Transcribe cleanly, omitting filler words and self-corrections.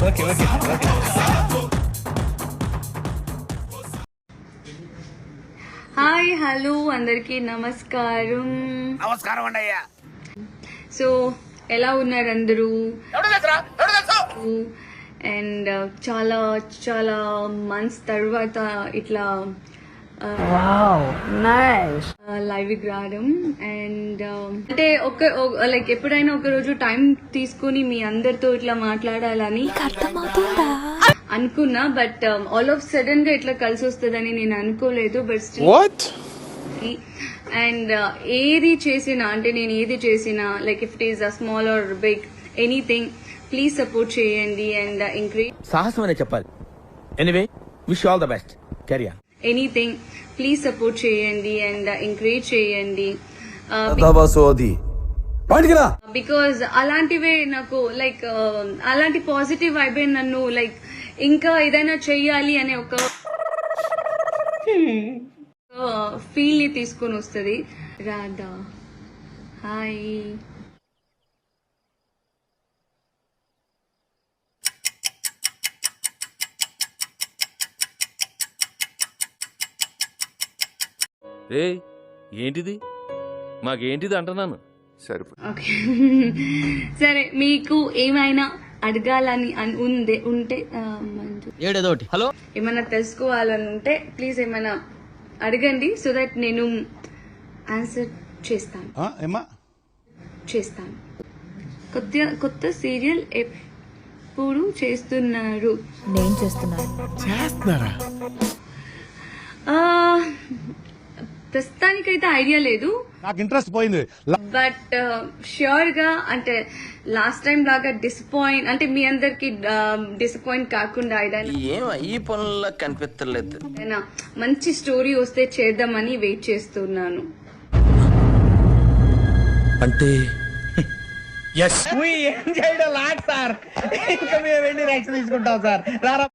Okay okay okay. Hi hello అందరికీ నమస్కారం. నమస్కారం అండి అయ్యా. సో ఎలా ఉన్నారు అందరూ? అండ్ చాలా చాలా మంత్స్ తర్వాత ఇట్లా లైవ్కి రావడం అండ్ అంటే లైక్ ఎప్పుడైనా ఒక రోజు టైం తీసుకుని మీ అందరితో ఇట్లా మాట్లాడాలని అనుకున్నా. బట్ ఆల్ ఆఫ్ సడన్ గా ఇట్లా కలిసి వస్తుందని నేను అనుకోలేదు. బట్ స్టిల్ అండ్ ఏది చేసినా అంటే నేను ఏది చేసినా like if it is a small or big anything please support చేయండి అండ్ ఎంకరేజ్ సాహసం అనే చెప్పాలి. Anyway wish all the best. Carry on. Anything please support చేయండి అండ్ ఎంకరేజ్ చేయండి బికాజ్ అలాంటివే నాకు లైక్ అలాంటి పాజిటివ్ వైబే నన్ను లైక్ ఇంకా ఏదైనా చెయ్యాలి అనే ఒక ఫీల్ ని తీసుకొని వస్తుంది. రాధా హాయ్. ఏ ఏంటిది మాకేంటిది అంటున్నాను. ఓకే సరే మీకు ఏమైనా అడగాలని ఉంటే ఏడేదోటి హలో ఏమైనా తెలుసుకోవాలని ఉంటే ప్లీజ్ ఏమైనా అడగండి సో దట్ నేను ఆన్సర్ చేస్తాను. కొత్త సీరియల్ ఎప్పుడు చేస్తున్నారు? నేను చేస్తున్నారా? ప్రస్తుతానికైతే ఐడియా లేదు, నాకు ఇంట్రెస్ట్ పోయింది. బట్ ష్యూర్ గా అంటే లాస్ట్ టైం లాగా డిసప్పాయింట్ అంటే మీ అందరికి డిసప్పాయింట్ కాకుండా ఏం ఈ పనుల్లో కనిపించలేదు. ఏదైనా మంచి స్టోరీ వస్తే చేద్దామని వెయిట్ చేస్తున్నాను. అంటే ఏం చేయడం లాట్ సార్. ఇంకా మేము వెళ్ళి రియాక్షన్ తీసుకుంటాం సార్. రారా